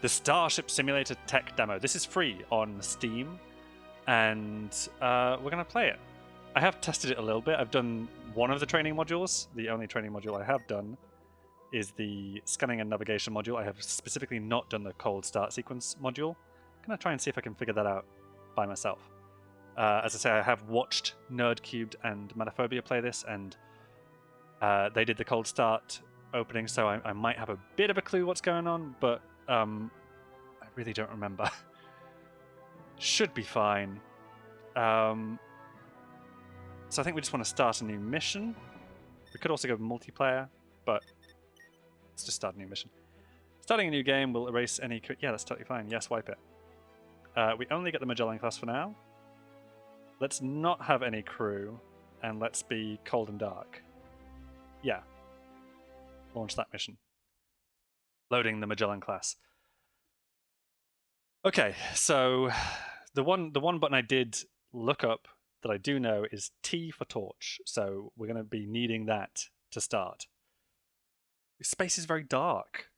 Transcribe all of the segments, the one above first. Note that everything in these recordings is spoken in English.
the Starship Simulator tech demo. This is free on Steam, and we're going to play it. I have tested it a little bit. I've done one of the training modules. The only training module I have done is the scanning and navigation module. I have specifically not done the cold start sequence module. I'm going to try and see if I can figure that out by myself. As I say, I have watched Nerdcubed and Manophobia play this, and they did the cold start opening, so I might have a bit of a clue what's going on, but I really don't remember. Should be fine. So I think we just want to start a new mission. We could also go multiplayer, but let's just start a new mission. Starting a new game will erase any... Yeah, that's totally fine. Yes, wipe it. We only get the Magellan class for now. Let's not have any crew, and let's be cold and dark. Yeah. Launch that mission. Loading the Magellan class. Okay, so the one button I did look up that I do know is T for torch. So we're going to be needing that to start. Space is very dark.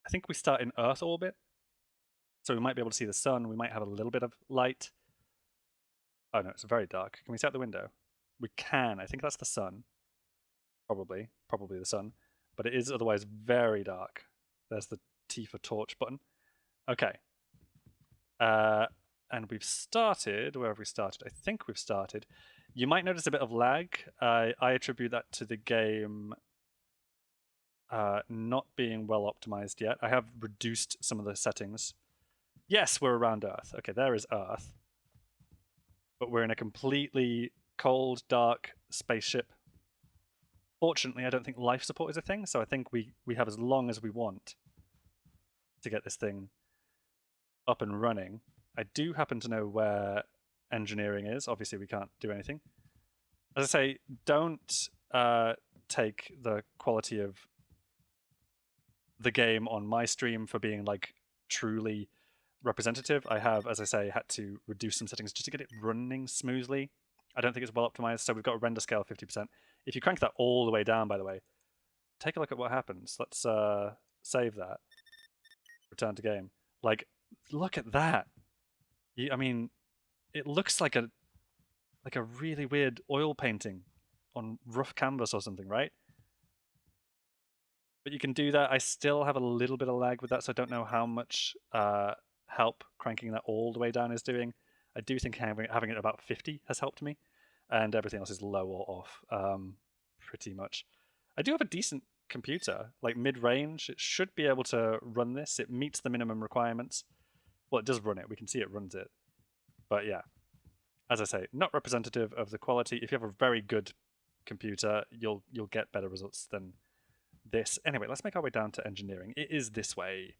I think we start in Earth orbit. So we might be able to see the sun. We might have a little bit of light. Oh no, it's very dark. Can we see out the window? We can. I think that's the sun. Probably the sun. But it is otherwise very dark. There's the T for torch button. Okay. And we've started. Where have we started? I think we've started. You might notice a bit of lag. I attribute that to the game not being well optimized yet. I have reduced some of the settings. Yes, we're around Earth. Okay, there is Earth. But we're in a completely cold, dark spaceship. Fortunately, I don't think life support is a thing, so I think we have as long as we want to get this thing up and running. I do happen to know where engineering is. Obviously, we can't do anything. As I say, don't take the quality of the game on my stream for being like truly representative. I have, as I say, had to reduce some settings just to get it running smoothly. I don't think it's well optimized, so we've got a render scale 50%. If you crank that all the way down, by the way, take a look at what happens. Let's save that. Return to game. Like, look at that. I mean, it looks like a really weird oil painting on rough canvas or something, right? But you can do that. I still have a little bit of lag with that, so I don't know how much help cranking that all the way down is doing. I do think having it about 50 has helped me, and everything else is low or off, pretty much. I do have a decent computer, like mid-range. It should be able to run this. It meets the minimum requirements. Well, it does run it. We can see it runs it. But yeah, as I say, not representative of the quality. If you have a very good computer, you'll get better results than this. Anyway, let's make our way down to engineering. It is this way.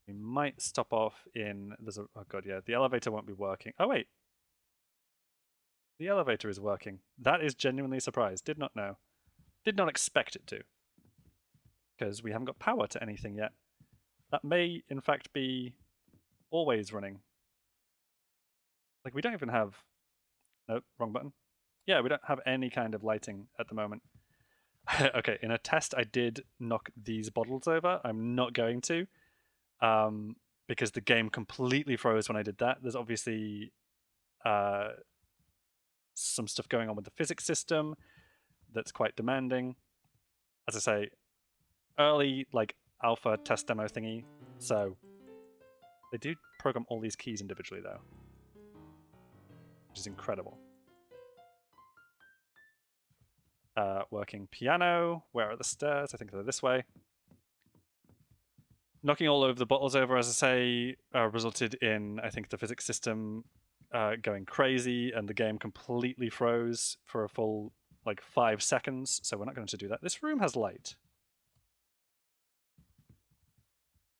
We might stop off in... There's a... Oh god, yeah. The elevator won't be working. Oh, wait. The elevator is working. That is genuinely a surprise. Did not know. Did not expect it to. Because we haven't got power to anything yet. That may, in fact, be always running. Like, we don't even have... Nope, wrong button. Yeah, we don't have any kind of lighting at the moment. Okay, in a test, I did knock these bottles over. I'm not going to, because the game completely froze when I did that. There's obviously some stuff going on with the physics system that's quite demanding. As I say, early like alpha test demo thingy, so they do program all these keys individually though, which is incredible. Working piano. Where are the stairs? I think they're this way. Knocking all of the bottles over, as I say, resulted in, I think, the physics system going crazy, and the game completely froze for a full, like, 5 seconds, so we're not going to do that. This room has light.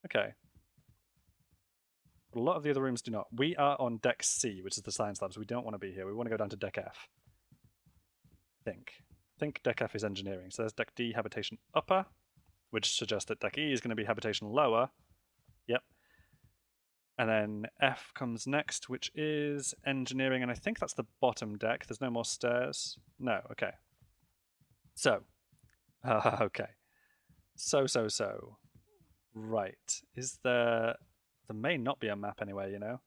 Okay. But a lot of the other rooms do not. We are on deck C, which is the science lab, so we don't want to be here. We want to go down to deck F. I think deck F is engineering. So there's deck D, habitation upper, which suggests that deck E is going to be habitation lower. Yep. And then F comes next, which is engineering, and I think that's the bottom deck. There's no more stairs. No, okay. So, Okay. So. Right. Is there... There may not be a map anywhere, you know?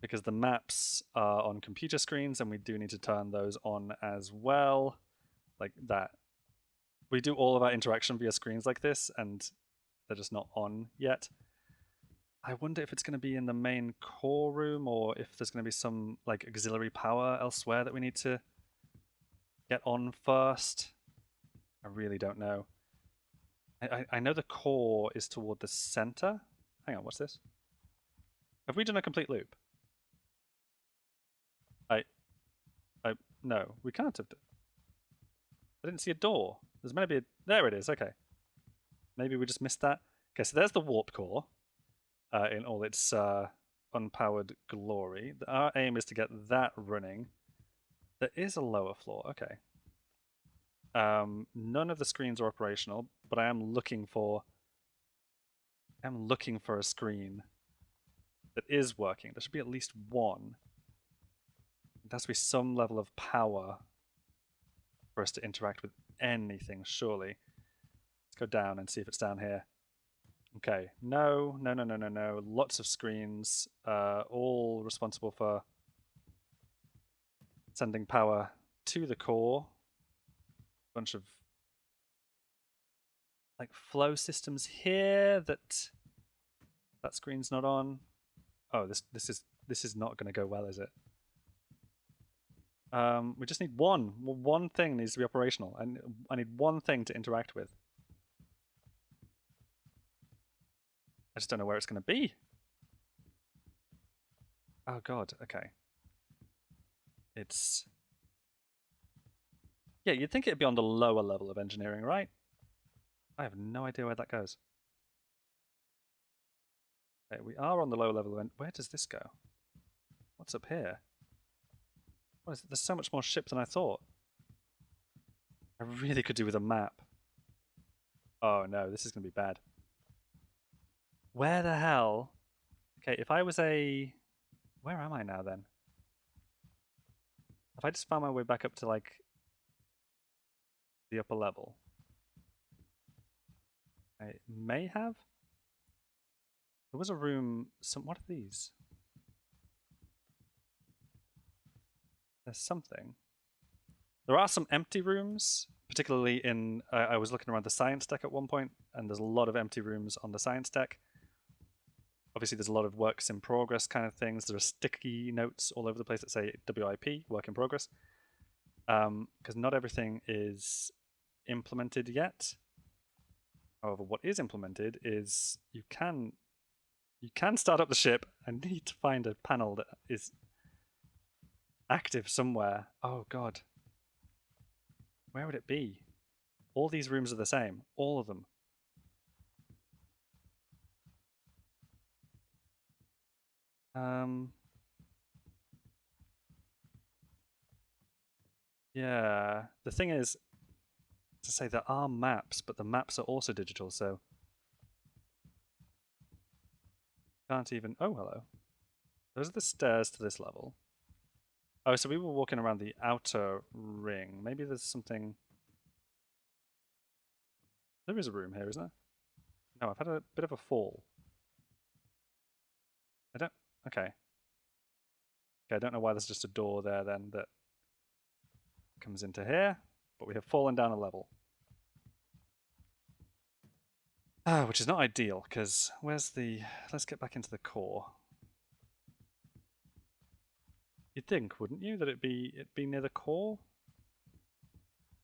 Because the maps are on computer screens and we do need to turn those on as well. Like that. We do all of our interaction via screens like this and they're just not on yet. I wonder if it's going to be in the main core room or if there's going to be some like auxiliary power elsewhere that we need to get on first. I really don't know. I know the core is toward the center. Hang on, what's this? Have we done a complete loop? I, I, no, we can't have. I didn't see a door. There's meant to be a, there it is, okay. Maybe we just missed that. Okay, so there's the warp core in all its unpowered glory. Our aim is to get that running. There is a lower floor, okay. None of the screens are operational, but I am looking for a screen that is working. There should be at least one. There has to be some level of power for us to interact with anything, surely. Let's go down and see if it's down here. Okay, no. Lots of screens, all responsible for sending power to the core. Bunch of like flow systems here that screen's not on. Oh, this is not going to go well, is it? We just need one. One thing needs to be operational, and I need one thing to interact with. I just don't know where it's going to be. Oh god, okay. It's... Yeah, you'd think it'd be on the lower level of engineering, right? I have no idea where that goes. Okay, we are on the lower level of... Where does this go? What's up here? What is it? There's so much more ship than I thought. I really could do with a map. Oh no, this is going to be bad. Where the hell? Okay, if I was a... Where am I now then? If I just found my way back up to like the upper level. I may have? There was a room... What are these? There's something. There are some empty rooms, particularly in... I was looking around the science deck at one point, and there's a lot of empty rooms on the science deck. Obviously, there's a lot of works in progress kind of things. There are sticky notes all over the place that say WIP, work in progress. Because not everything is implemented yet. However, what is implemented is you can start up the ship and need to find a panel that is active somewhere. Oh god. Where would it be? All these rooms are the same. All of them. Yeah. The thing is, to say there are maps, but the maps are also digital, so can't even... Oh, hello. Those are the stairs to this level. Oh, so we were walking around the outer ring. Maybe there's something... There is a room here, isn't there? No, I've had a bit of a fall. I don't... Okay. Okay, I don't know why there's just a door there then that comes into here, but we have fallen down a level. Which is not ideal, because where's the... Let's get back into the core. You'd think, wouldn't you, that it'd be near the core?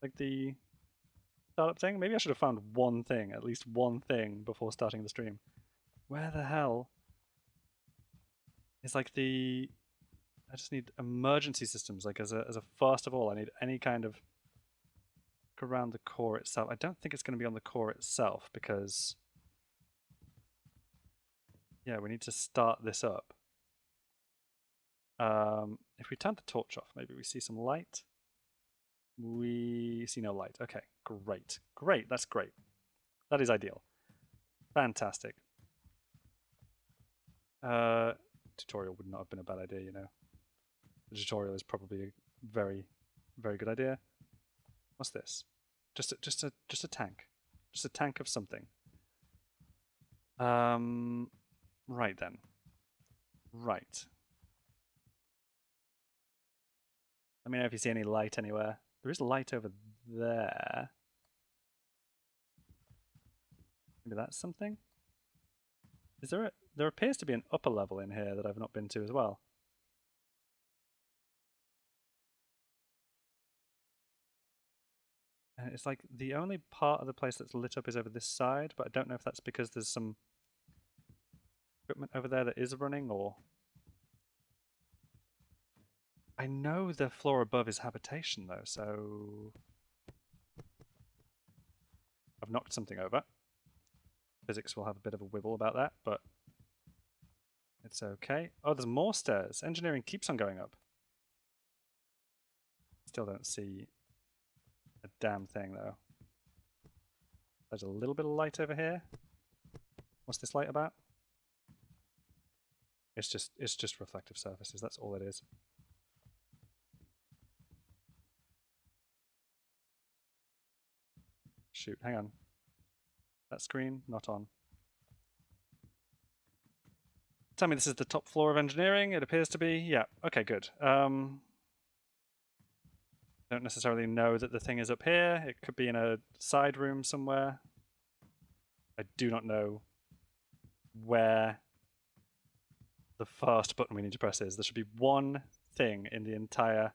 Like the startup thing? Maybe I should have found one thing, at least one thing, before starting the stream. Where the hell is like the... I just need emergency systems, like as a first of all, I need any kind of around the core itself. I don't think it's going to be on the core itself because... Yeah, we need to start this up. If we turn the torch off, maybe we see some light. We see no light. Okay, great. Great, that's great. That is ideal. Fantastic. Tutorial would not have been a bad idea, you know. The tutorial is probably a very, very good idea. What's this? Just a tank. Just a tank of something. Right then. Right. Let me know if you see any light anywhere. There is light over there. Maybe that's something? Is there a... There appears to be an upper level in here that I've not been to as well. And it's like the only part of the place that's lit up is over this side, but I don't know if that's because there's some equipment over there that is running, or... I know the floor above is habitation though, so... I've knocked something over. Physics will have a bit of a wibble about that, but it's okay. Oh, there's more stairs. Engineering keeps on going up. Still don't see a damn thing though. There's a little bit of light over here. What's this light about? It's just reflective surfaces, that's all it is. Shoot, hang on. That screen, not on. Tell me this is the top floor of engineering. It appears to be. Yeah, okay, good. Don't necessarily know that the thing is up here. It could be in a side room somewhere. I do not know where the first button we need to press is. There should be one thing in the entire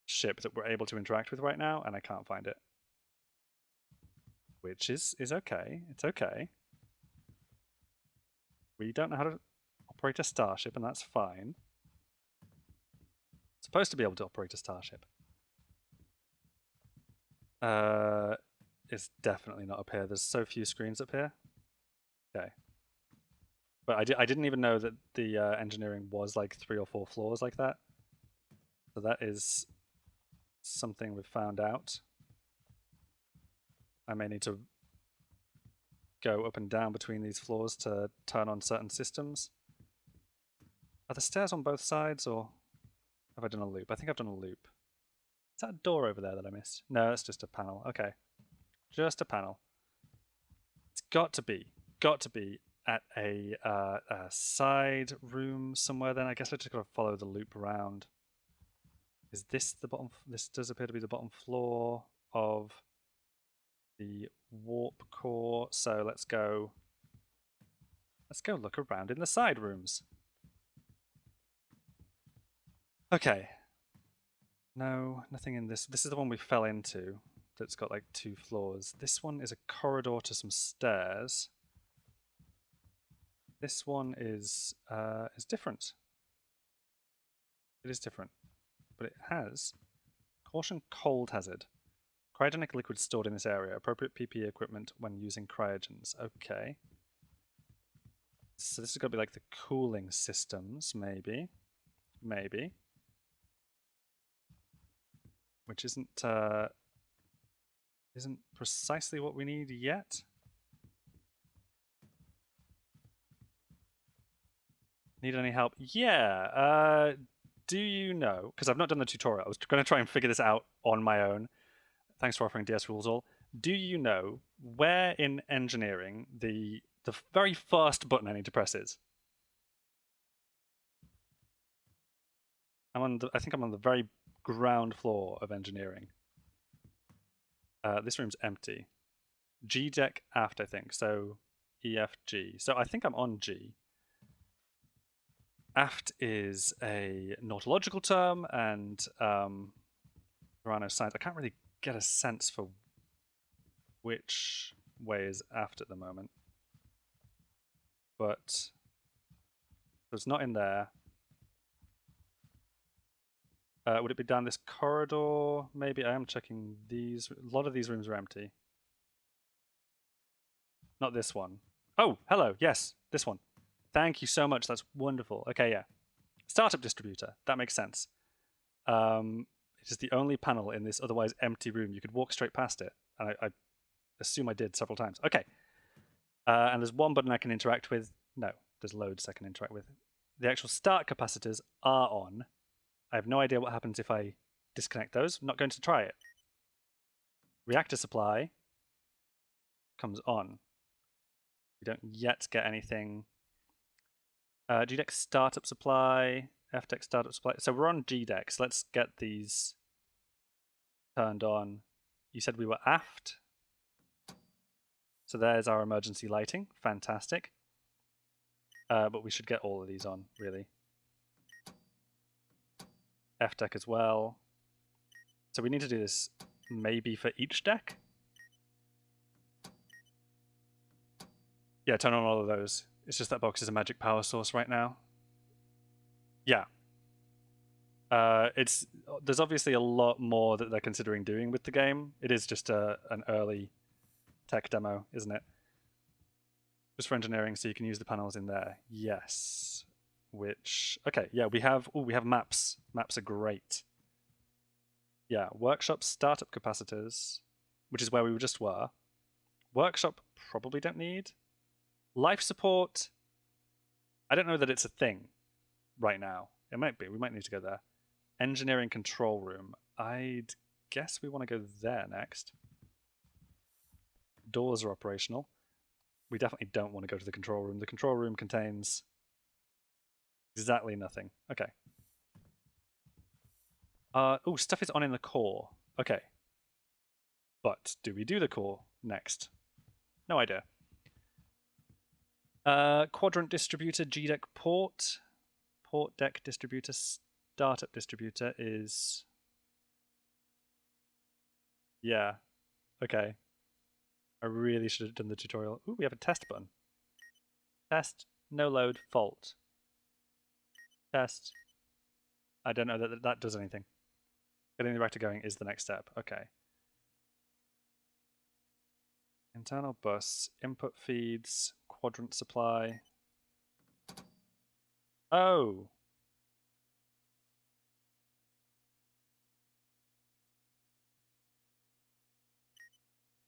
ship that we're able to interact with right now, and I can't find it. Which is okay. It's okay. We don't know how to operate a starship, and that's fine. It's supposed to be able to operate a starship. It's definitely not up here. There's so few screens up here. Okay. But I didn't even know that the engineering was like 3 or 4 floors like that. So that is something we've found out. I may need to go up and down between these floors to turn on certain systems. Are the stairs on both sides, or have I done a loop? I think I've done a loop. Is that a door over there that I missed? No, it's just a panel. Okay. Just a panel. It's got to be at a side room somewhere then. I guess I just got to follow the loop around. Is this the bottom? This does appear to be the bottom floor of the warp core. So let's go look around in the side rooms. Okay. No, nothing in this. This is the one we fell into that's got like 2 floors. This one is a corridor to some stairs. This one is different. It is different, but it has caution cold hazard. Cryogenic liquid stored in this area. Appropriate PPE equipment when using cryogens. Okay. So this is going to be like the cooling systems, maybe. Maybe. Which isn't precisely what we need yet. Need any help? Yeah. Do you know, because I've not done the tutorial, I was going to try and figure this out on my own. Thanks for offering DS Rules All. Do you know where in engineering the very first button I need to press is? I think I'm on the very ground floor of engineering. This room's empty. G deck aft, I think. So EFG. So I think I'm on G. Aft is a nautological term, and there are no signs. I can't really get a sense for which way is aft at the moment. But it's not in there. Would it be down this corridor? Maybe. I am checking these. A lot of these rooms are empty. Not this one. Oh, hello. Yes, this one. Thank you so much. That's wonderful. Okay, yeah. Startup distributor. That makes sense. It is the only panel in this otherwise empty room. You could walk straight past it. And I assume I did several times. Okay. And there's one button I can interact with. No, there's loads I can interact with. The actual start capacitors are on. I have no idea what happens if I disconnect those. I'm not going to try it. Reactor supply comes on. We don't yet get anything. GDEX startup supply, FDEX startup supply. So we're on GDEX. Let's get these turned on. You said we were aft. So there's our emergency lighting. Fantastic. But we should get all of these on, really. FDEC as well. So we need to do this maybe for each deck. Yeah, turn on all of those. It's just that box is a magic power source right now. Yeah. There's obviously a lot more that they're considering doing with the game. It is just an early tech demo, isn't it? Just for engineering, so you can use the panels in there. Yes. Which, okay, yeah, we have maps. Maps are great. Yeah, workshop startup capacitors, which is where we just were. Workshop probably don't need. Life support, I don't know that it's a thing right now. It might be. We might need to go there. Engineering control room. I'd guess we want to go there next. Doors are operational. We definitely don't want to go to the control room. The control room contains exactly nothing. Okay. Oh, stuff is on in the core. Okay. But do we do the core next? No idea. Quadrant distributor, GDEC port. Port deck distributor, startup distributor is... Yeah. Okay. I really should have done the tutorial. Ooh, we have a test button. Test, no load, fault. Test. I don't know that that does anything. Getting the reactor going is the next step. Okay. Internal bus, input feeds, quadrant supply. Oh!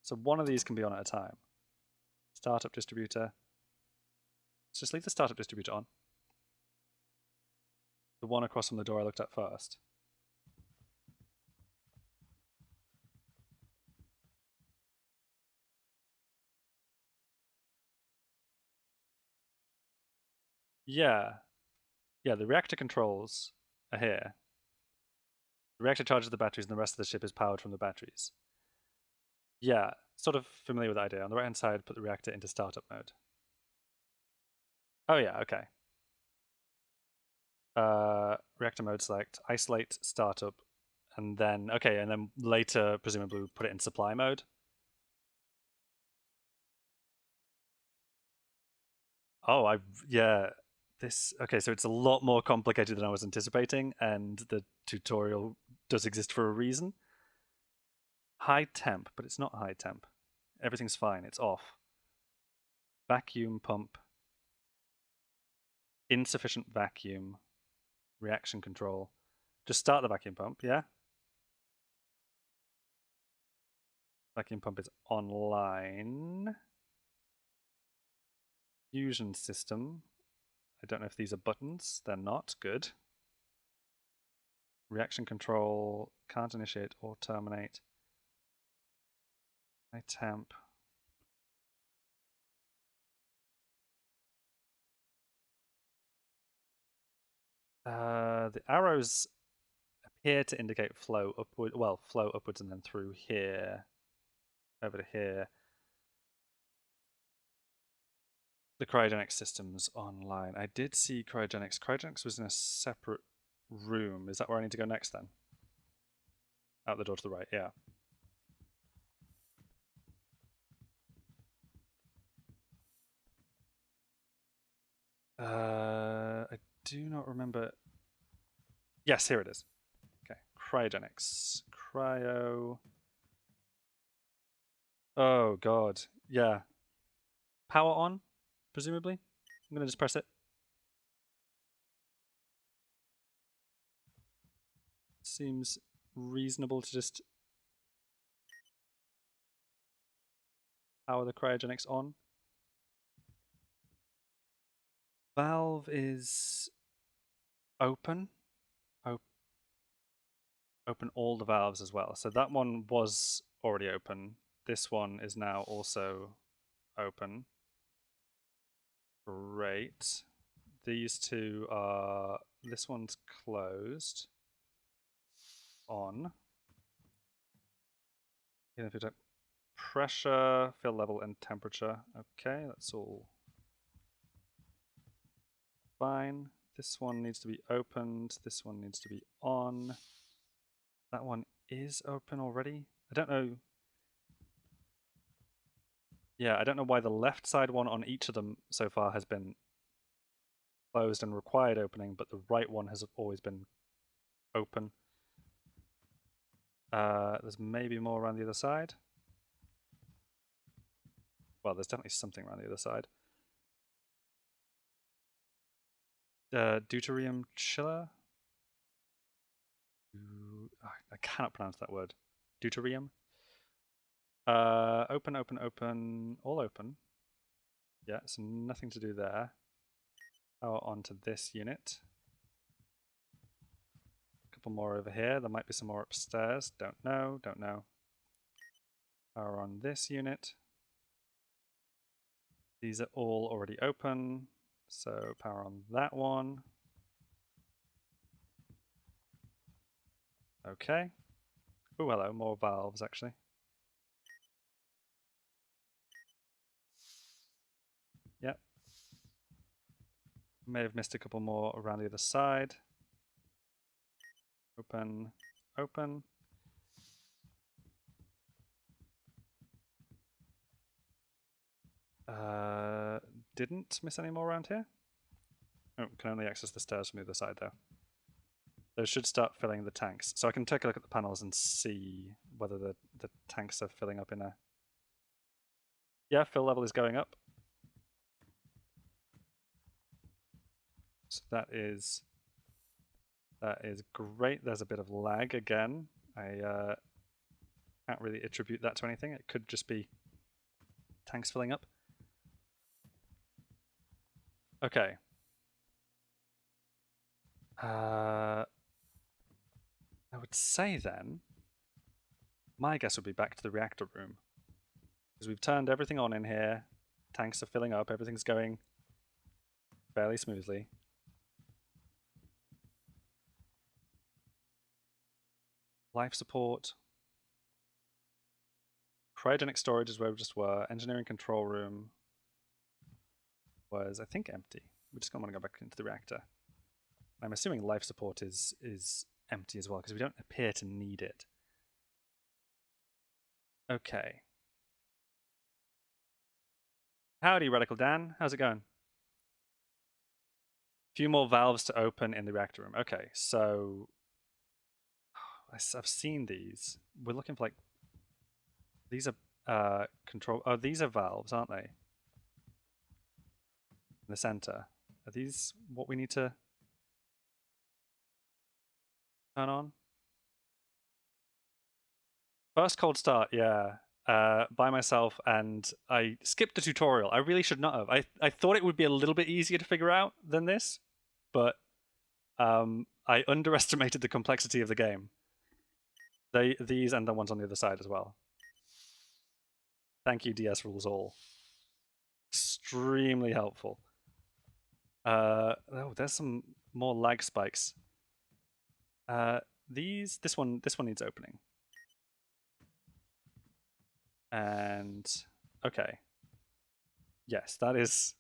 So one of these can be on at a time. Startup distributor. Let's just leave the startup distributor on. The one across from the door I looked at first. Yeah. Yeah, the reactor controls are here. The reactor charges the batteries and the rest of the ship is powered from the batteries. Yeah, sort of familiar with the idea. On the right-hand side, put the reactor into startup mode. Oh yeah, okay. Reactor mode select, isolate, startup, and then, okay, and then later, presumably, put it in supply mode. Oh, yeah, okay, so it's a lot more complicated than I was anticipating, and the tutorial does exist for a reason. High temp, but it's not high temp. Everything's fine, it's off. Vacuum pump. Insufficient vacuum. Reaction control. Just start the vacuum pump, yeah? Vacuum pump is online. Fusion system. I don't know if these are buttons. They're not. Good. Reaction control. Can't initiate or terminate. High temp. The arrows appear to indicate flow upward. Well, flow upwards and then through here. Over to here. The cryogenics system's online. I did see cryogenics. Cryogenics was in a separate room. Is that where I need to go next then? Out the door to the right, yeah. I do not remember. Yes, here it is. Okay, cryogenics. Cryo. Oh god, yeah. Power on, presumably. I'm gonna just press it. Seems reasonable to just power the cryogenics on. Valve is open. open all the valves as well. So that one was already open. This one is now also open. Great. These two are, this one's closed. On. Pressure, fill level, and temperature. Okay, that's all fine. This one needs to be opened. This one needs to be on. That one is open already. I don't know. Yeah, I don't know why the left side one on each of them so far has been closed and required opening, but the right one has always been open. There's maybe more around the other side. Well, there's definitely something around the other side. Deuterium chiller? I cannot pronounce that word. Deuterium? Open, open, open, all open. Yeah, so nothing to do there. Power onto this unit. A couple more over here. There might be some more upstairs. Don't know, don't know. Power on this unit. These are all already open. So power on that one. Okay. Oh, hello, more valves actually. Yep. May have missed a couple more around the other side. Open, open. Didn't miss any more around here. Oh, can only access the stairs from the other side though. Those should start filling the tanks. So I can take a look at the panels and see whether the tanks are filling up in a... Yeah, fill level is going up. So that is great. There's a bit of lag again. I can't really attribute that to anything. It could just be tanks filling up. Okay. I would say then, my guess would be back to the reactor room. Because we've turned everything on in here. Tanks are filling up. Everything's going fairly smoothly. Life support. Cryogenic storage is where we just were. Engineering control room was, I think, empty. We're just going to want to go back into the reactor. I'm assuming life support is empty as well, because we don't appear to need it. Okay. Howdy, Radical Dan. How's it going? Few more valves to open in the reactor room. Okay, so I've seen these. We're looking for like, these are control. Oh, these are valves, aren't they? In the center. Are these what we need to turn on? First cold start, yeah. By myself, and I skipped the tutorial. I really should not have. I thought it would be a little bit easier to figure out than this, but I underestimated the complexity of the game. These and the ones on the other side as well. Thank you, DS Rules All. Extremely helpful. Oh, there's some more lag spikes. This one needs opening. And okay. Yes, that is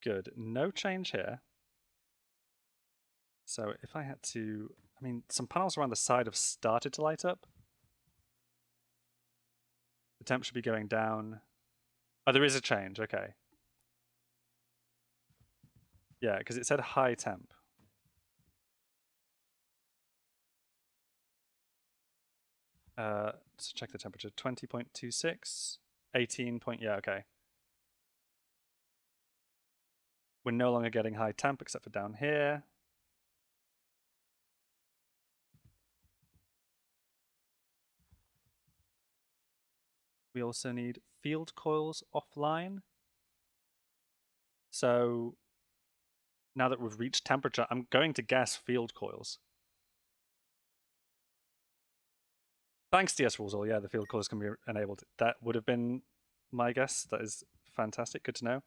good. No change here. So if I had to, I mean, some panels around the side have started to light up. The temp should be going down. Oh, there is a change. Okay. Yeah, because it said high temp. So check the temperature. 20.26, 18 point. Yeah, okay. We're no longer getting high temp except for down here. We also need field coils offline. So now that we've reached temperature, I'm going to guess field coils. Thanks, DS rules all. Yeah, the field callers can be enabled. That would have been my guess. That is fantastic. Good to know.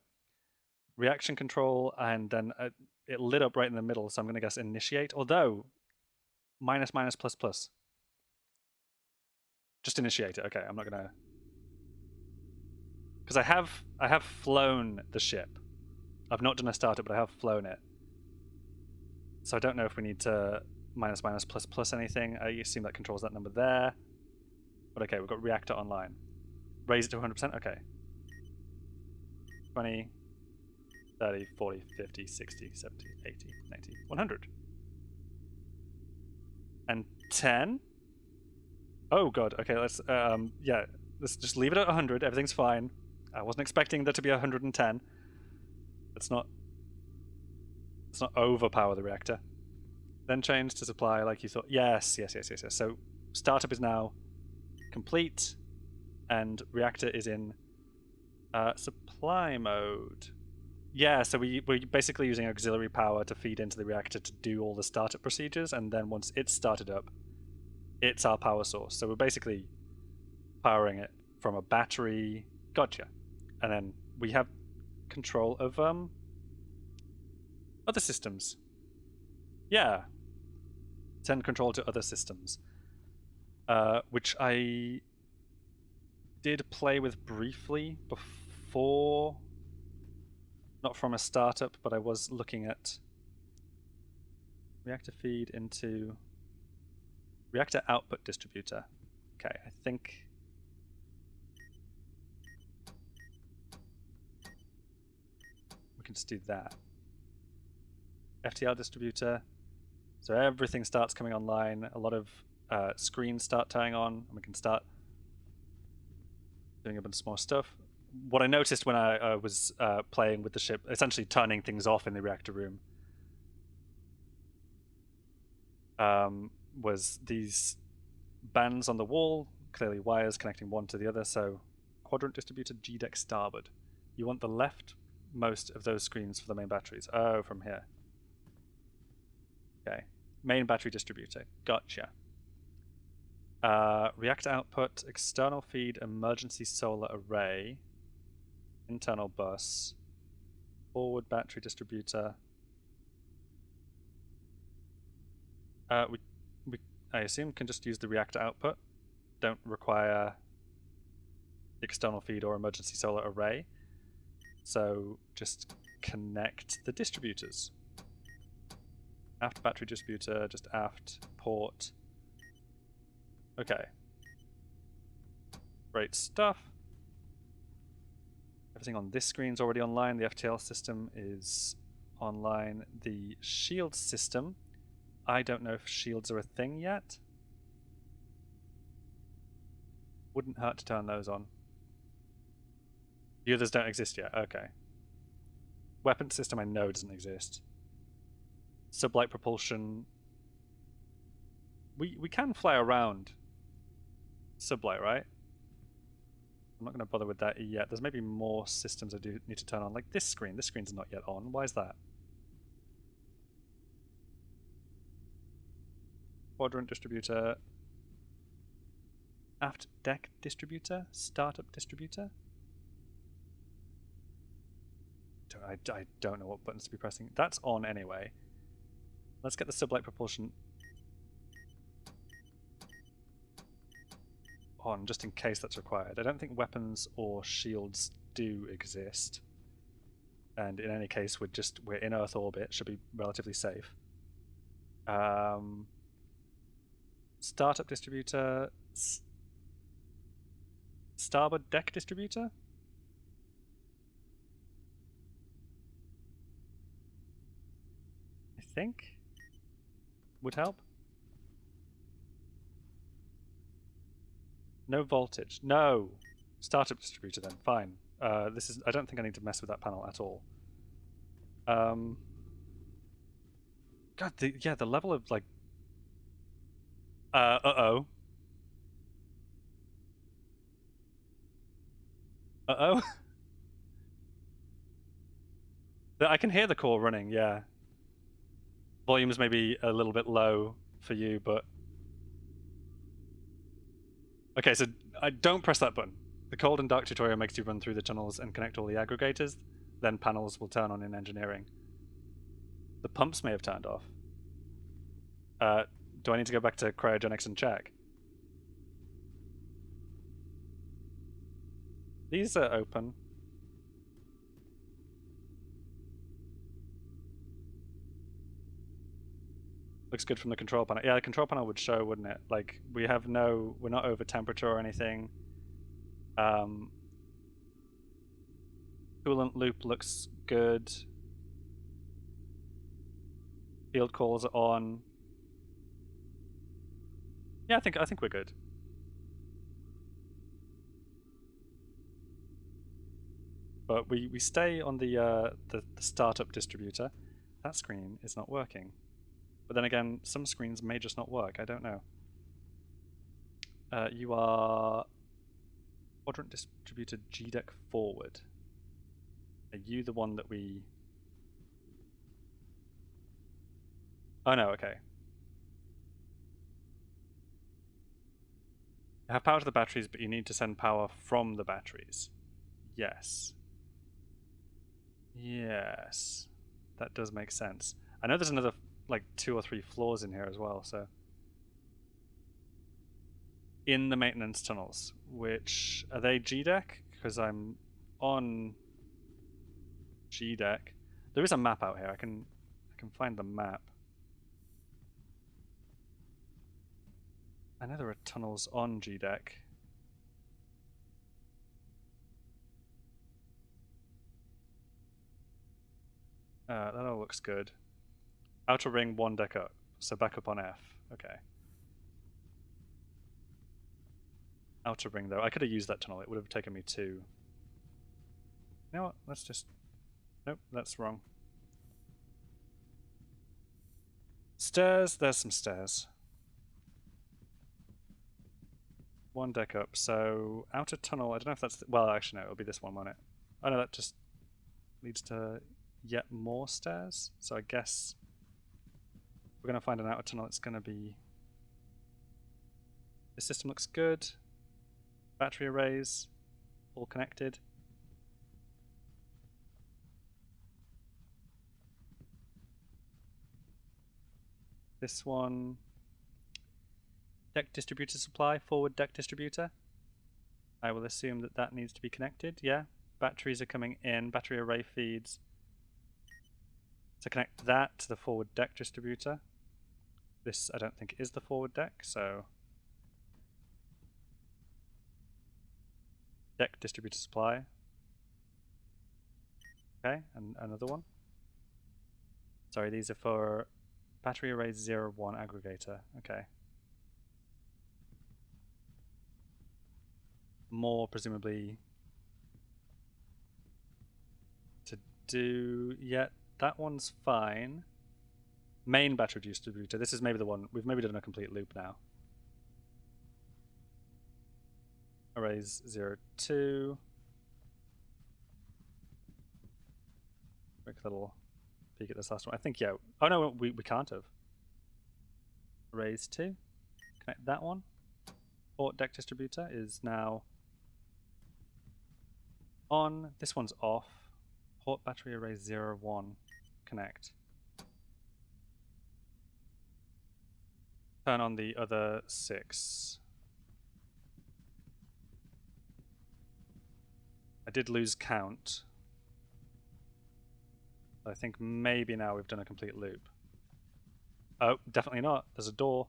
Reaction control, and then it lit up right in the middle, so I'm going to guess initiate. Although minus minus plus plus. Just initiate it. Okay, I'm not gonna, because I have flown the ship. I've not done a startup, but I have flown it. So I don't know if we need to minus minus plus plus anything. I assume that controls that number there. But okay, we've got reactor online. Raise it to 100%. Okay. 20, 30, 40, 50, 60, 70, 80, 90, 100. And 10. Oh god. Okay, let's yeah, let's just leave it at 100. Everything's fine. I wasn't expecting there to be 110. Let's not overpower the reactor. Then change to supply like you thought. Yes. So startup is now complete, and reactor is in supply mode. Yeah, so we're basically using auxiliary power to feed into the reactor to do all the startup procedures, and then once it's started up, it's our power source. So we're basically powering it from a battery. Gotcha. And then we have control of other systems. Yeah. Send control to other systems. Which I did play with briefly before. Not from a startup, but I was looking at reactor feed into reactor output distributor. Okay, I think we can just do that. FTL distributor. So everything starts coming online. A lot of screens start turning on, and we can start doing a bunch more stuff. What I noticed when I was playing with the ship, essentially turning things off in the reactor room, was these bands on the wall, clearly wires connecting one to the other. So quadrant distributor, G-deck starboard. You want the left most of those screens for the main batteries. Oh, from here. Okay. Main battery distributor. Gotcha. Reactor output, external feed, emergency solar array, internal bus, forward battery distributor. We I assume can just use the reactor output. Don't require the external feed or emergency solar array. So just connect the distributors. Aft battery distributor, just aft port. Okay. Great stuff. Everything on this screen is already online. The FTL system is online. The shield system, I don't know if shields are a thing yet. Wouldn't hurt to turn those on. The others don't exist yet. Okay. Weapon system I know doesn't exist. Sublight propulsion. We can fly around sublight, right? I'm not going to bother with that yet. There's maybe more systems I do need to turn on, like this screen. This screen's not yet on. Why is that? Quadrant distributor. Aft deck distributor. Startup distributor. I don't know what buttons to be pressing. That's on anyway. Let's get the sublight propulsion on, just in case that's required. I don't think weapons or shields do exist. And in any case, we're in Earth orbit, should be relatively safe. Startup distributor, starboard deck distributor. I think would help. No voltage. No. Startup distributor then. Fine. This is. I don't think I need to mess with that panel at all. God, the level of like. Uh-oh. Uh-oh. I can hear the core running. Yeah. Volumes may be a little bit low for you, but Okay, so I don't press that button. The cold and dark tutorial makes you run through the tunnels and connect all the aggregators. Then panels will turn on in engineering. The pumps may have turned off. Do I need to go back to cryogenics and check? These are open. Looks good from the control panel. Yeah, the control panel would show, wouldn't it? Like, we're not over temperature or anything. Coolant loop looks good. Field calls are on. Yeah, I think we're good. But we stay on the startup distributor. That screen is not working. But then again, some screens may just not work. I don't know. You are quadrant distributor G-deck forward. Are you the one that we... Oh no, okay. You have power to the batteries, but you need to send power from the batteries. Yes. Yes. That does make sense. I know there's another, like, 2 or 3 floors in here as well, so... In the maintenance tunnels, which... Are they G-deck? Because I'm on G-deck. There is a map out here. I can find the map. I know there are tunnels on G-deck. That all looks good. Outer ring, 1 deck up. So back up on F. Okay. Outer ring, though. I could have used that tunnel. It would have taken me to... You know what? Let's just... Nope, that's wrong. Stairs. There's some stairs. 1 deck up. So outer tunnel. I don't know if that's... Well, actually, no. It'll be this one, won't it? Oh, no, that just leads to yet more stairs. So I guess we're going to find an outer tunnel. It's going to be... The system looks good. Battery arrays. All connected. This one... Deck distributor supply. Forward deck distributor. I will assume that that needs to be connected. Yeah. Batteries are coming in. Battery array feeds. To connect that to the forward deck distributor. This I don't think is the forward deck, so deck distributor supply. Okay, and another one. Sorry, these are for battery array 01 aggregator. Okay. More presumably to do. Yeah, that one's fine. Main battery distributor. This is maybe the one. We've maybe done a complete loop now. Arrays 02. Quick little peek at this last one. I think, yeah. Oh no, we can't have. Arrays 2. Connect that one. Port deck distributor is now on. This one's off. Port battery array 01. Connect. Turn on the other 6. I did lose count. I think maybe now we've done a complete loop. Oh, definitely not. There's a door.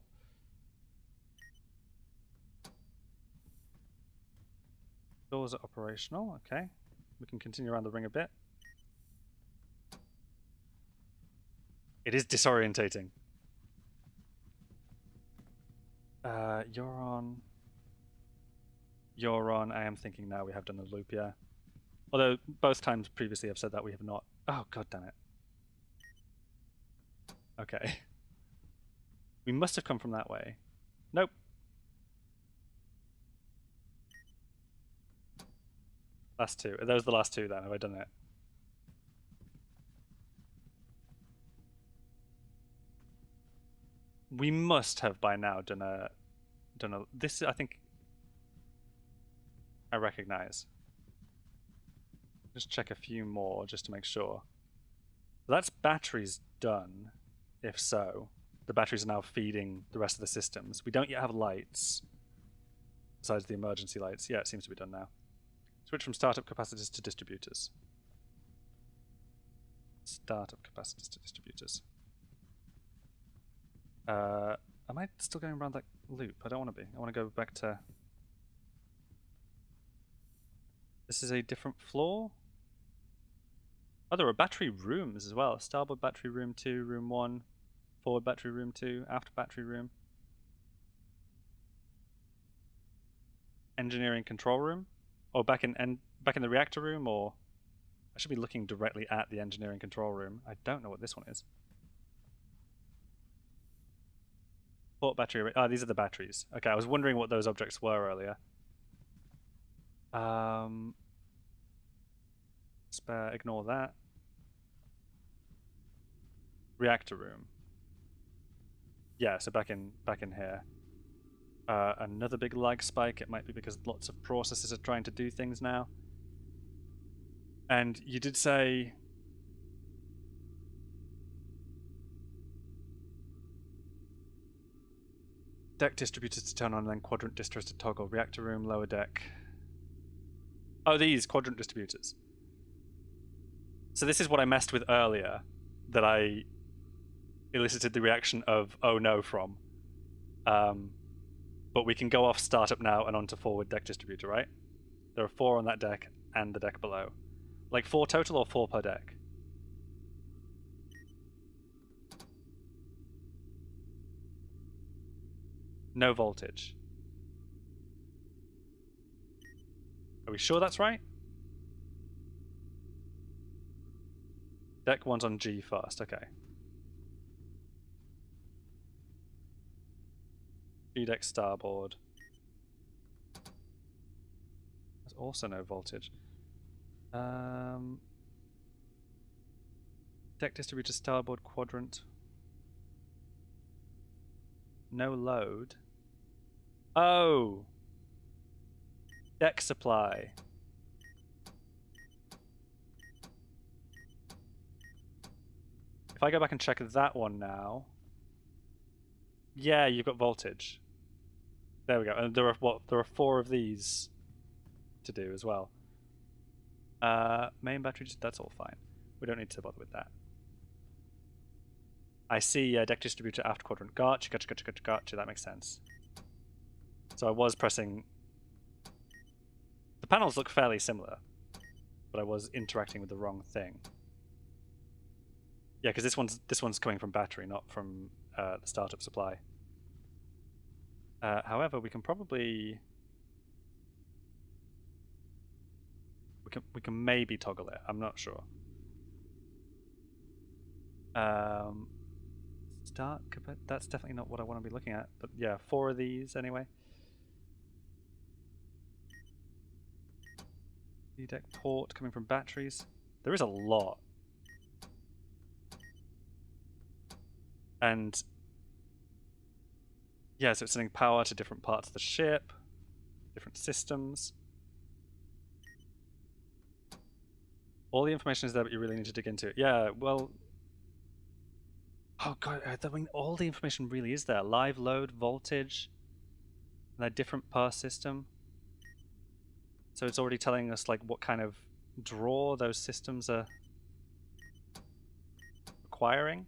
Doors are operational. Okay. We can continue around the ring a bit. It is disorientating. You're on. You're on. I am thinking now we have done the loop, yeah. Although both times previously I've said that we have not. Oh, god damn it. Okay. We must have come from that way. Nope. Last 2. Are those the last 2 then? Have I done it? We must have by now done a... This, I think... I recognize. Just check a few more just to make sure. That's batteries done, if so. The batteries are now feeding the rest of the systems. We don't yet have lights, besides the emergency lights. Yeah, it seems to be done now. Switch from startup capacitors to distributors. Startup capacitors to distributors. Am I still going around that loop? I don't want to be. I want to go back to... This is a different floor? Oh, there are battery rooms as well. Starboard battery room 2, room 1. Forward battery room 2, after battery room. Engineering control room? Or back in the reactor room, or... I should be looking directly at the engineering control room. I don't know what this one is. Port battery... Ah, these are the batteries. Okay, I was wondering what those objects were earlier. Spare, ignore that. Reactor room. Yeah, so back in here. Another big lag spike. It might be because lots of processes are trying to do things now. And you did say... Deck distributors to turn on and then quadrant distros to toggle. Reactor room, lower deck. Oh, these quadrant distributors. So this is what I messed with earlier that I elicited the reaction of oh no from. But we can go off startup now and onto forward deck distributor, right? There are 4 on that deck and the deck below. Like 4 total or 4 per deck? No voltage. Are we sure that's right? Deck 1's on G first, okay. G deck starboard. There's also no voltage. Deck distributor starboard quadrant. No load. Oh! Deck supply. If I go back and check that one now... Yeah, you've got voltage. There we go. And there are what? There are 4 of these to do as well. Main battery, that's all fine. We don't need to bother with that. I see deck distributor aft quadrant. Gotcha. That makes sense. So I was pressing... The panels look fairly similar, but I was interacting with the wrong thing. Yeah, because this one's coming from battery, not from the startup supply. However, we can probably... We can maybe toggle it. I'm not sure. But that's definitely not what I want to be looking at. But yeah, 4 of these anyway. D-deck port coming from batteries. There is a lot. And yeah, so it's sending power to different parts of the ship, different systems. All the information is there, but you really need to dig into it. Yeah, well... Oh god, I mean, all the information really is there. Live load, voltage, and they're different per system. So it's already telling us like what kind of draw those systems are requiring.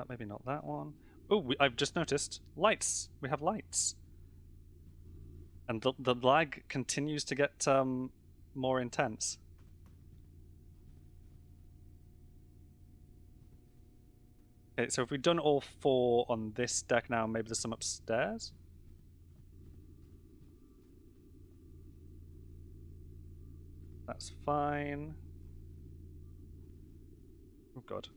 Maybe not that one. Oh, I've just noticed lights. We have lights. And the lag continues to get more intense. Okay, so if we've done all 4 on this deck now, maybe there's some upstairs? That's fine. Oh god.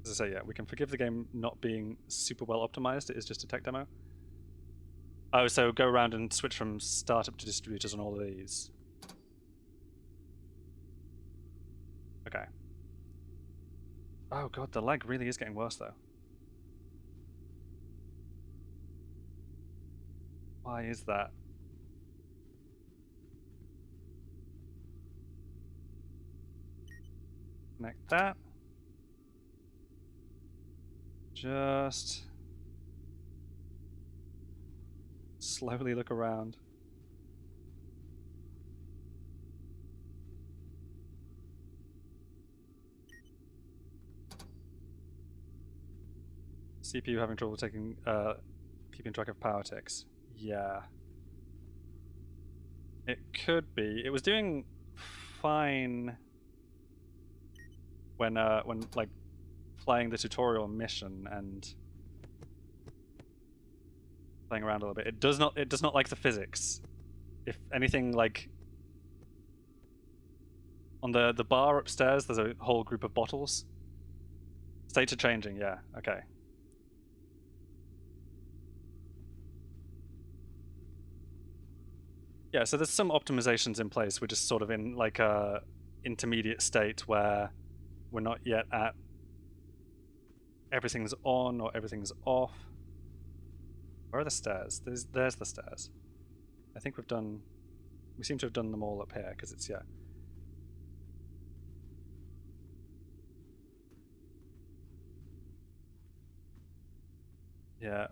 As I say, yeah, we can forgive the game not being super well optimized. It is just a tech demo. Oh, so go around and switch from startup to distributors on all of these. Okay. Oh god, the lag really is getting worse though. Why is that? Connect that. Just slowly look around. CPU having trouble keeping track of power ticks. Yeah. It could be. It was doing fine when like playing the tutorial mission and playing around a little bit. It does not like the physics. If anything, like on the bar upstairs, there's a whole group of bottles. States are changing. Yeah. Okay. Yeah. So there's some optimizations in place. We're just sort of in like a intermediate state where we're not yet at everything's on or everything's off. Where are the stairs? There's the stairs. I think we seem to have done them all up here because it's, yeah. Yeah,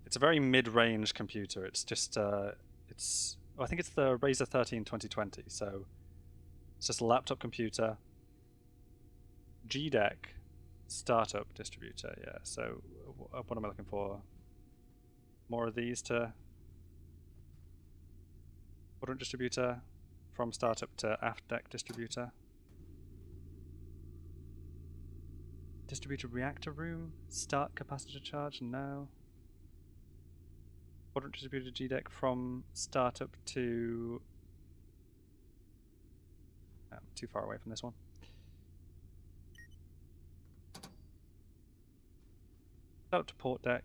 it's a very mid-range computer. It's just it's I think it's the Razer 13 2020. So it's just a laptop computer. GDEC startup distributor. Yeah. So what am I looking for? More of these to quadrant distributor, from startup to aft deck distributor. Distributor reactor room, start capacitor charge, no. Quadrant distributor GDEC from startup to... I'm too far away from this one. Startup to port deck.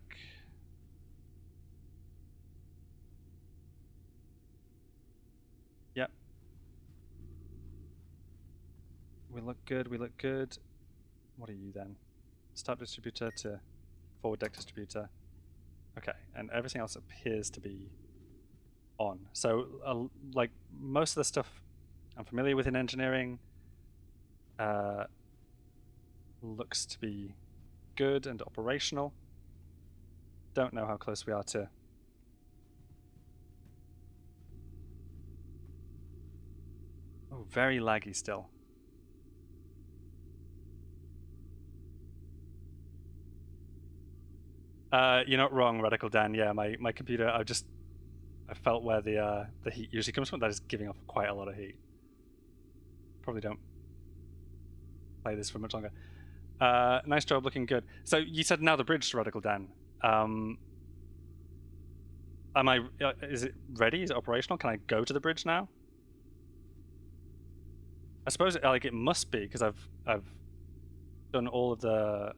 Yep. We look good, we look good. What are you then? Start distributor to forward deck distributor. Okay, and everything else appears to be on. So, like most of the stuff I'm familiar with in engineering looks to be good and operational. Don't know how close we are to... Oh, very laggy still. You're not wrong, Radical Dan. Yeah, my computer, I felt where the heat usually comes from. That is giving off quite a lot of heat. Probably don't play this for much longer. Nice job, looking good. So you said now the bridge, Radical Dan. Is it ready? Is it operational? Can I go to the bridge now? I suppose like it must be because I've done all of the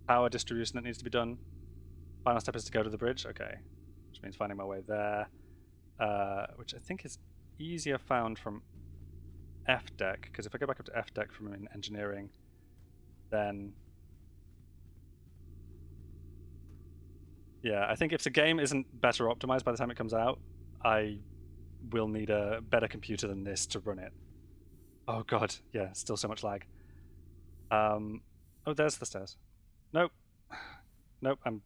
power distribution that needs to be done. Final step is to go to the bridge. Okay, which means finding my way there, which I think is easier found from F deck, because if I go back up to F deck from engineering, then yeah, I think if the game isn't better optimized by the time it comes out, I will need a better computer than this to run it. Oh god, yeah, still so much lag. Oh, there's the stairs. Nope. Nope, I'm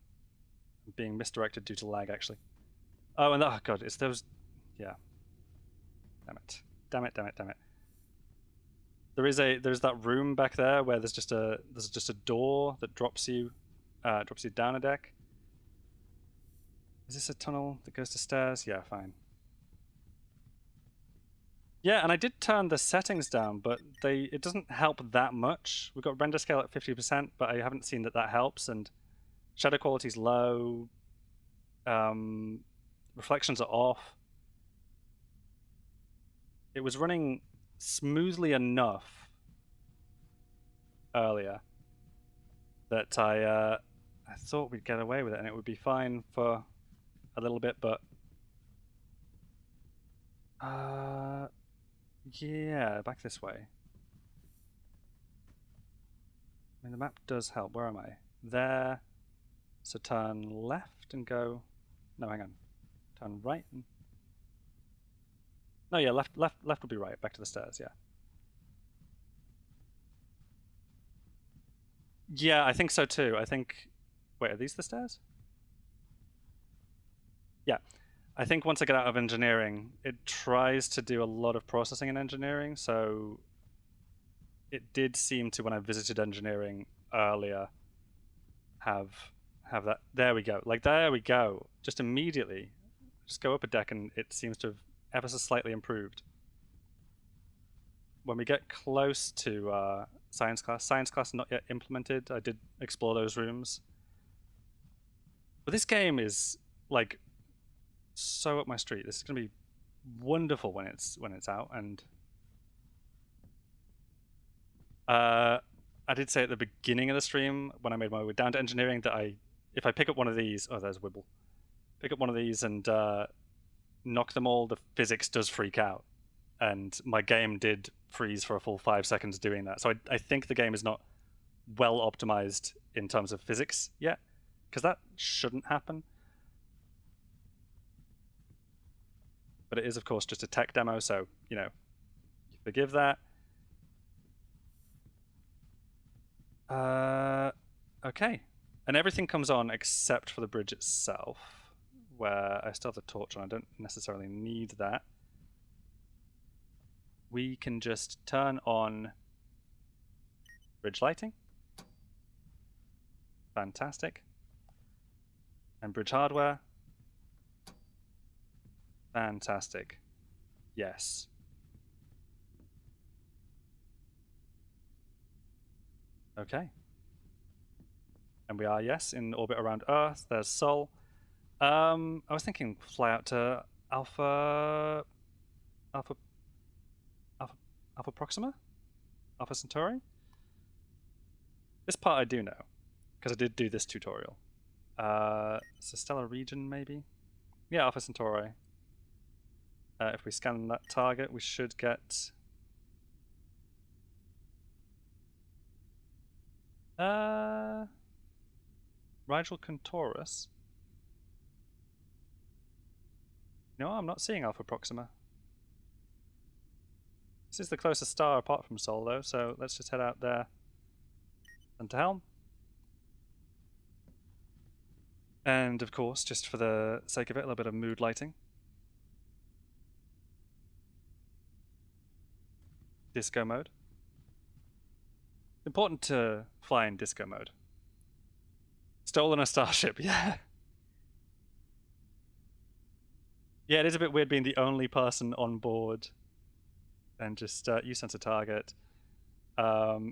being misdirected due to lag, actually. Oh, and oh god, it's those... Yeah. Damn it. Damn it, damn it, damn it. There's that room back there where there's just a door that drops you down a deck. Is this a tunnel that goes to stairs? Yeah, fine. Yeah, and I did turn the settings down, but it doesn't help that much. We've got render scale at 50%, but I haven't seen that helps, and shadow quality's low. Reflections are off. It was running smoothly enough earlier that I thought we'd get away with it and it would be fine for a little bit, but yeah, back this way. mean, the map does help. Where am I? There. So turn left and go... No, hang on. Turn right. And... No, yeah, left would be right. Back to the stairs, yeah. Yeah, I think so too. I think... Wait, are these the stairs? Yeah. I think once I get out of engineering, it tries to do a lot of processing in engineering, so it did seem to, when I visited engineering earlier, have that. There we go. Like, there we go. Just immediately, just go up a deck and it seems to have ever so slightly improved. When we get close to science class not yet implemented. I did explore those rooms. But this game is, like, so up my street. This is going to be wonderful when it's out. And I did say at the beginning of the stream, when I made my way down to engineering, that if I pick up one of these... Oh, there's Wibble. Pick up one of these and knock them all, the physics does freak out. And my game did freeze for a full 5 seconds doing that. So I think the game is not well optimized in terms of physics yet, because that shouldn't happen. But it is, of course, just a tech demo, so, you forgive that. Okay. And everything comes on except for the bridge itself, where I still have the torch on. I don't necessarily need that. We can just turn on bridge lighting. Fantastic. And bridge hardware. Fantastic. Yes. Okay. And we are, yes, in orbit around Earth. There's Sol. I was thinking fly out to Alpha Proxima? Alpha Centauri? This part I do know, because I did do this tutorial. So Stellar Region, maybe? Yeah, Alpha Centauri. If we scan that target, we should get... Rigel Centaurus? No, I'm not seeing Alpha Proxima. This is the closest star apart from Sol, though, so let's just head out there and to Helm. And, of course, just for the sake of it, a little bit of mood lighting. Disco mode. It's important to fly in disco mode. Stolen a starship, yeah. Yeah, it is a bit weird being the only person on board. And just use sensor target,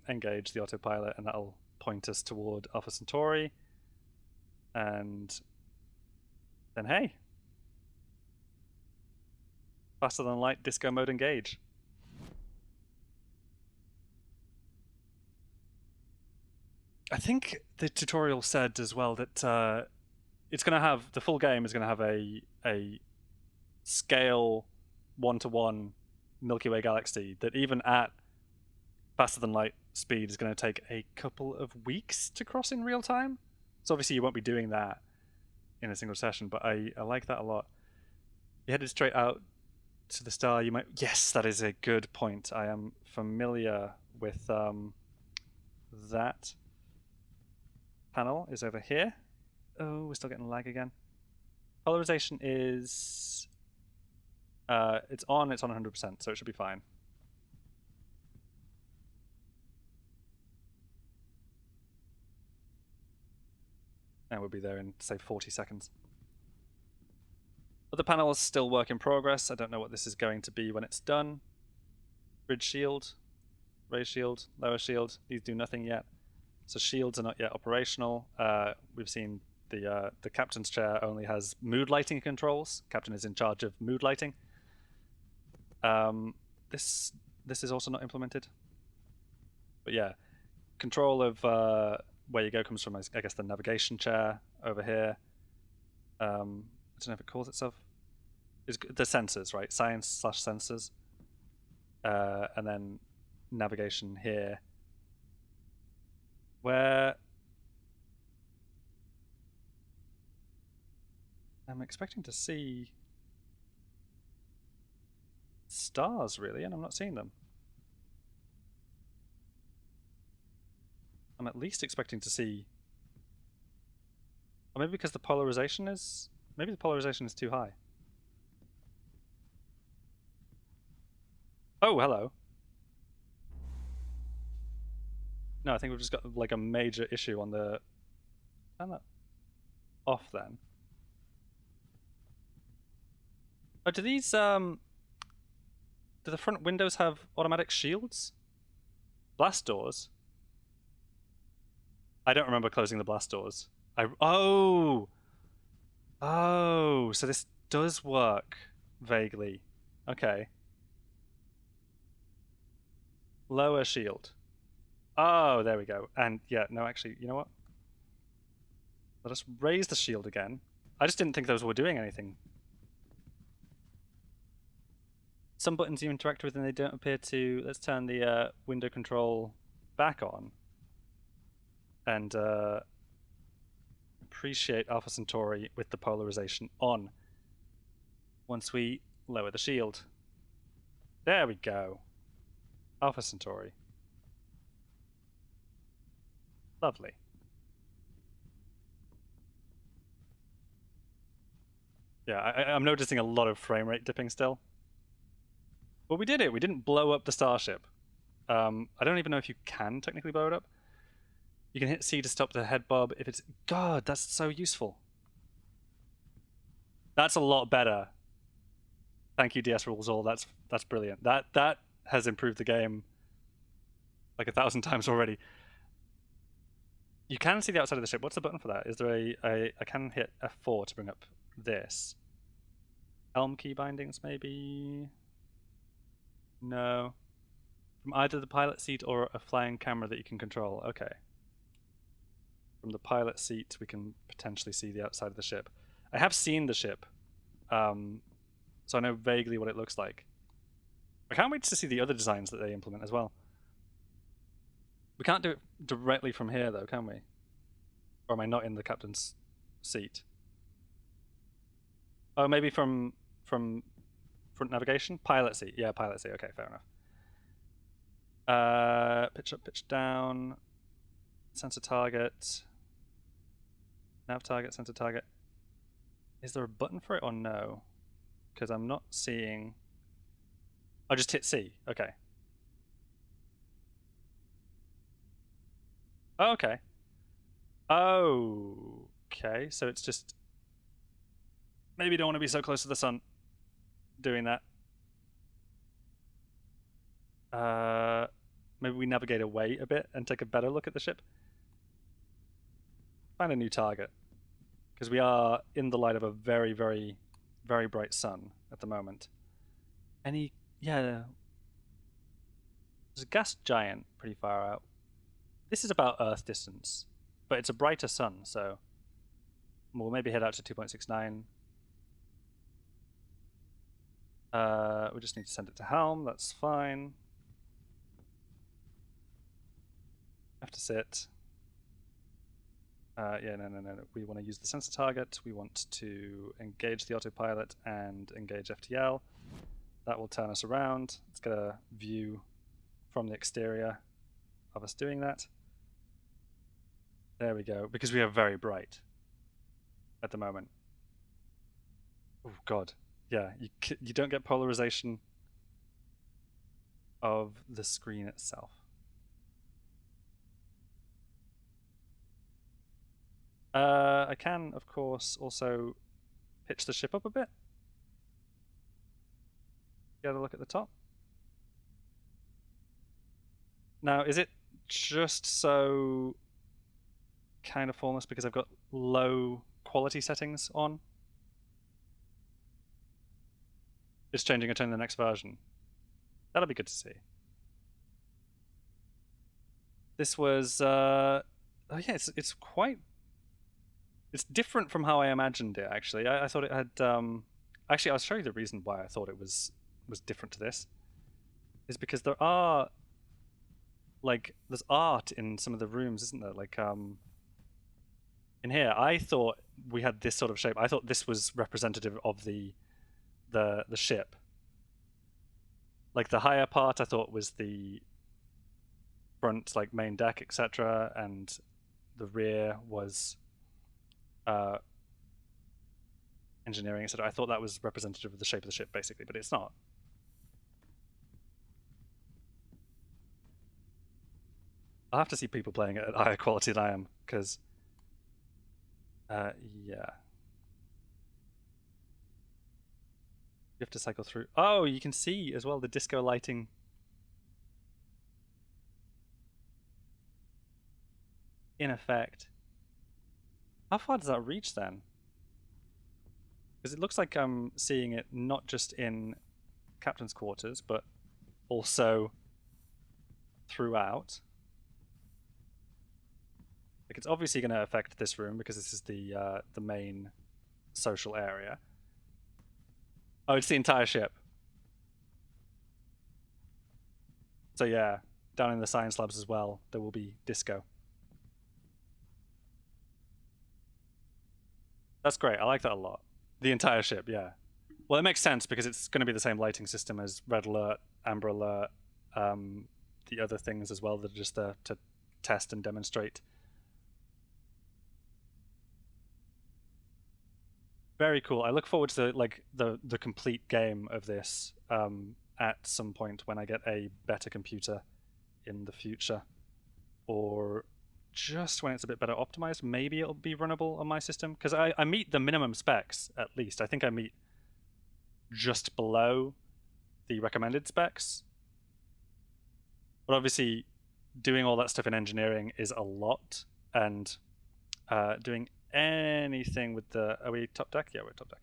engage the autopilot, and that'll point us toward Alpha Centauri. And then, hey, faster than light, disco mode, engage. I think the tutorial said as well that it's going to have, the full game is going to have a scale 1-to-1 Milky Way galaxy that even at faster than light speed is going to take a couple of weeks to cross in real time. So obviously you won't be doing that in a single session, but I like that a lot. You headed straight out to the star, you might... Yes, that is a good point. I am familiar with that. Panel is over here. Oh, we're still getting lag again. Polarization is... it's on 100%, so it should be fine. And we'll be there in, say, 40 seconds. But the panel is still work in progress. I don't know what this is going to be when it's done. Bridge shield, raise shield, lower shield. These do nothing yet. So shields are not yet operational. We've seen the captain's chair only has mood lighting controls. Captain is in charge of mood lighting. This is also not implemented. But yeah, control of where you go comes from, I guess, the navigation chair over here. I don't know if it calls itself. It's the sensors, right? Science/sensors. And then navigation here. Where I'm expecting to see stars, really, and I'm not seeing them. I'm at least expecting to see... Or maybe because the polarization is... Maybe the polarization is too high. Oh, hello. No, I think we've just got like a major issue on the... Turn that off then. Oh, do these do the front windows have automatic shields? Blast doors? I don't remember closing the blast doors. Oh! Oh, so this does work vaguely. Okay. Lower shield. Oh, there we go. And yeah, no, actually, you know what? Let us raise the shield again. I just didn't think those were doing anything. Some buttons you interact with and they don't appear to... Let's turn the window control back on. And appreciate Alpha Centauri with the polarization on. Once we lower the shield. There we go. Alpha Centauri. Lovely. Yeah, I'm noticing a lot of frame rate dipping still. But we did it. We didn't blow up the Starship. I don't even know if you can technically blow it up. You can hit C to stop the head bob if it's... God, that's so useful. That's a lot better. Thank you, DS Rules All. That's brilliant. That has improved the game like 1,000 times already. You can see the outside of the ship. What's the button for that? Is there I can hit F4 to bring up this. Helm key bindings, maybe? No. From either the pilot seat or a flying camera that you can control. Okay. From the pilot seat, we can potentially see the outside of the ship. I have seen the ship, so I know vaguely what it looks like. I can't wait to see the other designs that they implement as well. We can't do it directly from here, though, can we? Or am I not in the captain's seat? Oh, maybe from front navigation? Pilot seat. Yeah, pilot seat. Okay, fair enough. Pitch up, pitch down. Sensor target. Nav target, sensor target. Is there a button for it or no? Because I'm not seeing... I'll just hit C. Okay. Oh, okay. Oh, okay. So it's just... Maybe you don't want to be so close to the sun doing that. Maybe we navigate away a bit and take a better look at the ship. Find a new target. Because we are in the light of a very, very, very bright sun at the moment. Yeah. There's a gas giant pretty far out. This is about Earth distance, but it's a brighter sun, so we'll maybe head out to 2.69. We just need to send it to helm, that's fine. Have to sit. Yeah, no. We want to use the sensor target. We want to engage the autopilot and engage FTL. That will turn us around. Let's get a view from the exterior of us doing that. There we go, because we are very bright at the moment. Oh, God. Yeah, you don't get polarization of the screen itself. I can, of course, also pitch the ship up a bit. Get a look at the top. Now, is it just so kind of formless because I've got low quality settings on? It's changing a turn in the next version. That'll be good to see. This was, oh yeah, it's quite, it's different from how I imagined it, actually. I thought it had, actually, I'll show you the reason why I thought it was different to this. Is because there are like there's art in some of the rooms, isn't there? Like in here, I thought we had this sort of shape. I thought this was representative of the ship. Like the higher part, I thought was the front, like main deck, etc., and the rear was engineering, etc. I thought that was representative of the shape of the ship, basically, but it's not. I'll have to see people playing it at higher quality than I am, because, yeah. You have to cycle through. Oh, you can see as well the disco lighting. In effect. How far does that reach then? Because it looks like I'm seeing it not just in captain's quarters, but also throughout. Like it's obviously going to affect this room because this is the main social area. Oh, it's the entire ship. So yeah, down in the science labs as well, there will be disco. That's great. I like that a lot. The entire ship, yeah. Well, it makes sense because it's going to be the same lighting system as Red Alert, Amber Alert, the other things as well that are just there to test and demonstrate. Very cool. I look forward to like the complete game of this at some point when I get a better computer in the future, or just when it's a bit better optimized. Maybe it'll be runnable on my system because I meet the minimum specs at least. I think I meet just below the recommended specs, but obviously doing all that stuff in engineering is a lot, and doing anything with the are we top deck? Yeah, we're top deck.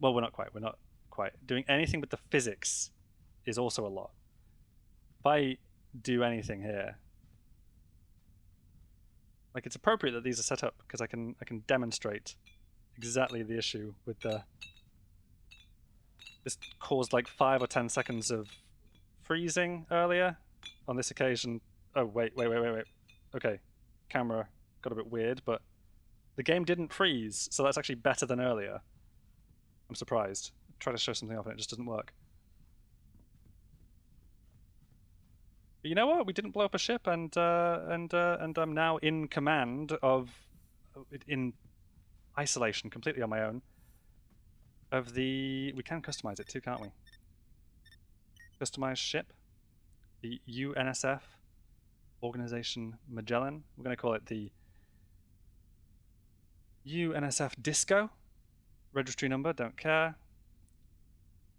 Well, we're not quite. We're not quite doing anything with the physics is also a lot. If I do anything here, like it's appropriate that these are set up because I can demonstrate exactly the issue with the. This caused like 5 or 10 seconds of freezing earlier. On this occasion, oh wait. Okay, camera got a bit weird, but the game didn't freeze, so that's actually better than earlier. I'm surprised. Try to show something off and it just doesn't work. But you know what? We didn't blow up a ship, and I'm now in command of, in isolation, completely on my own. Of the, we can customize it too, can't we? Customize ship, the UNSF Organization Magellan. We're going to call it the UNSF Disco. Registry number, don't care.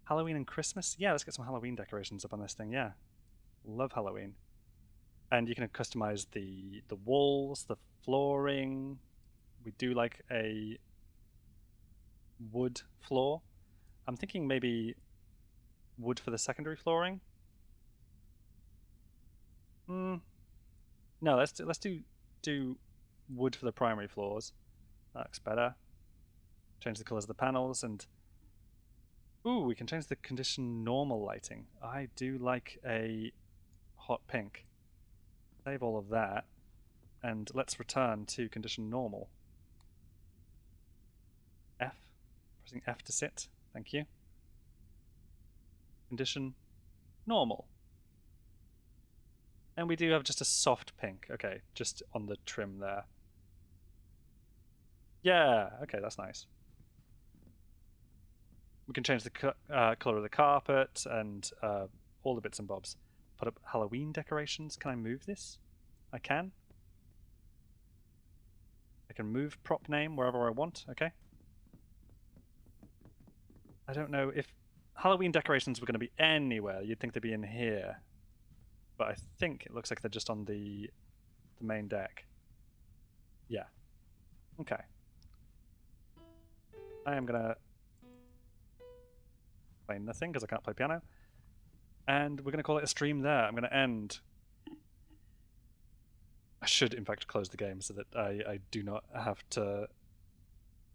Halloween and Christmas. Yeah, let's get some Halloween decorations up on this thing. Yeah, love Halloween. And you can customize the walls, the flooring. We do like a wood floor. I'm thinking maybe wood for the secondary flooring. No, let's do wood for the primary floors. That looks better. Change the colors of the panels, and ooh, we can change the condition normal lighting. I do like a hot pink. Save all of that, and let's return to condition normal. F, pressing F to sit. Thank you. Condition normal. And we do have just a soft pink. Okay, just on the trim there. Yeah, okay, that's nice. We can change the color of the carpet and all the bits and bobs. Put up Halloween decorations. Can I move this? I can. I can move prop name wherever I want. Okay. I don't know if Halloween decorations were going to be anywhere. You'd think they'd be in here. But I think it looks like they're just on the main deck. Yeah. Okay. I am going to play nothing because I can't play piano. And we're going to call it a stream there. I'm going to end. I should, in fact, close the game so that I do not have to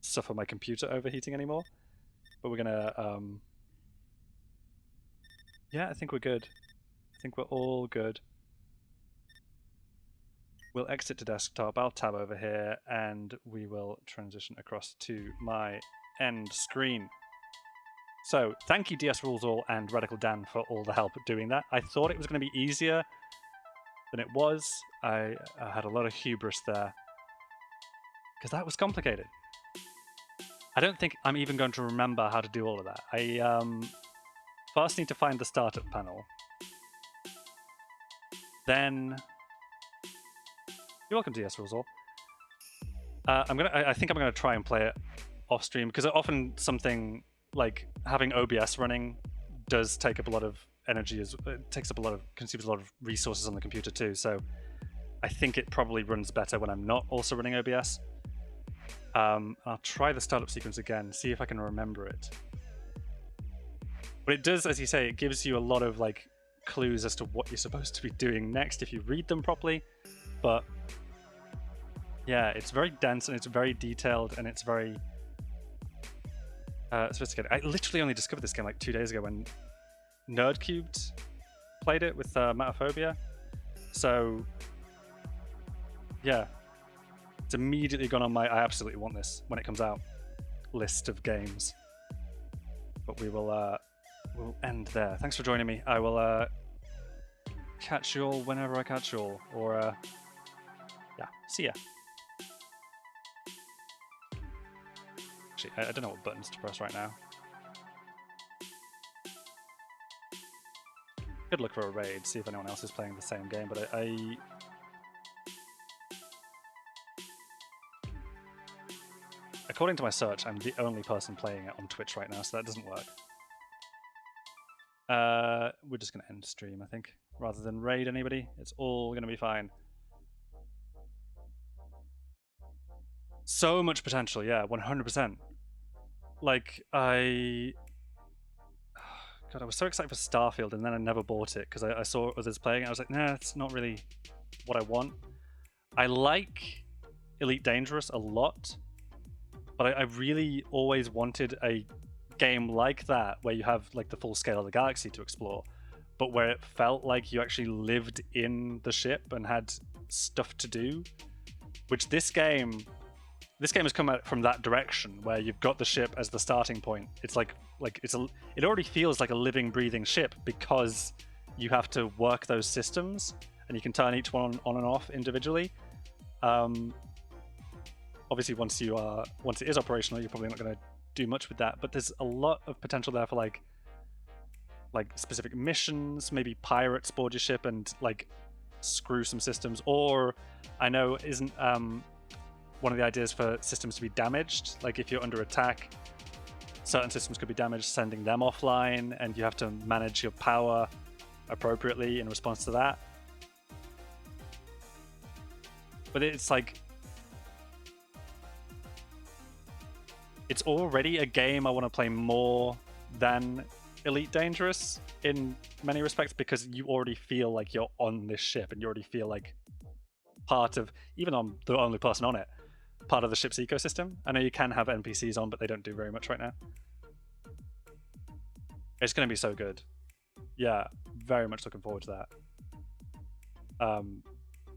suffer my computer overheating anymore. But we're going to... yeah, I think we're good. I think we're all good. We'll exit to desktop, I'll tab over here, and we will transition across to my end screen. So, thank you DS Rules All and Radical Dan for all the help doing that. I thought it was going to be easier than it was. I had a lot of hubris there, because that was complicated. I don't think I'm even going to remember how to do all of that. I first need to find the startup panel. Then, you're welcome to DS Rules All. I think I'm gonna try and play it off stream, because often something like having OBS running does take up a lot of energy. It consumes a lot of resources on the computer too. So I think it probably runs better when I'm not also running OBS. I'll try the startup sequence again, see if I can remember it. But it does, as you say, it gives you a lot of like clues as to what you're supposed to be doing next if you read them properly. But yeah, it's very dense and it's very detailed and it's very sophisticated. I literally only discovered this game like 2 days ago when Nerdcubed played it with Metaphobia. So yeah, it's immediately gone on my I absolutely want this when it comes out list of games. But we will we'll end there. Thanks for joining me. I will catch you all whenever I catch you all, or yeah, see ya. Actually, I don't know what buttons to press right now. Could look for a raid, see if anyone else is playing the same game, but according to my search, I'm the only person playing it on Twitch right now, so that doesn't work. We're just going to end stream, I think. Rather than raid anybody, it's all going to be fine. So much potential, yeah, 100%. Like, God, I was so excited for Starfield, and then I never bought it because I saw others playing it. I was like, nah, it's not really what I want. I like Elite Dangerous a lot, but I really always wanted a game like that where you have like the full scale of the galaxy to explore, but where it felt like you actually lived in the ship and had stuff to do, which this game has come out from that direction where you've got the ship as the starting point. It's it already feels like a living, breathing ship because you have to work those systems and you can turn each one on and off individually. Obviously, once it is operational, you're probably not going to do much with that. But there's a lot of potential there for like specific missions. Maybe pirates board your ship and like screw some systems. Or I know isn't one of the ideas for systems to be damaged. Like if you're under attack, certain systems could be damaged, sending them offline, and you have to manage your power appropriately in response to that. But it's like, it's already a game I want to play more than Elite Dangerous in many respects, because you already feel like you're on this ship and you already feel like part of, even though I'm the only person on it, part of the ship's ecosystem. I know you can have NPCs on, but they don't do very much right now. It's going to be so good. Yeah, very much looking forward to that.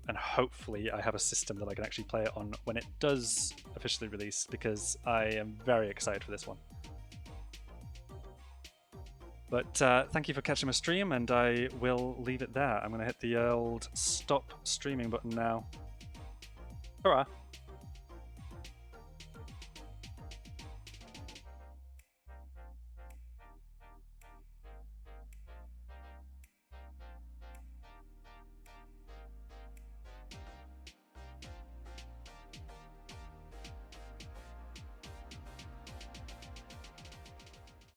And hopefully I have a system that I can actually play it on when it does officially release, because I am very excited for this one. But thank you for catching my stream, and I will leave it there. I'm going to hit the old stop streaming button now. Hurrah!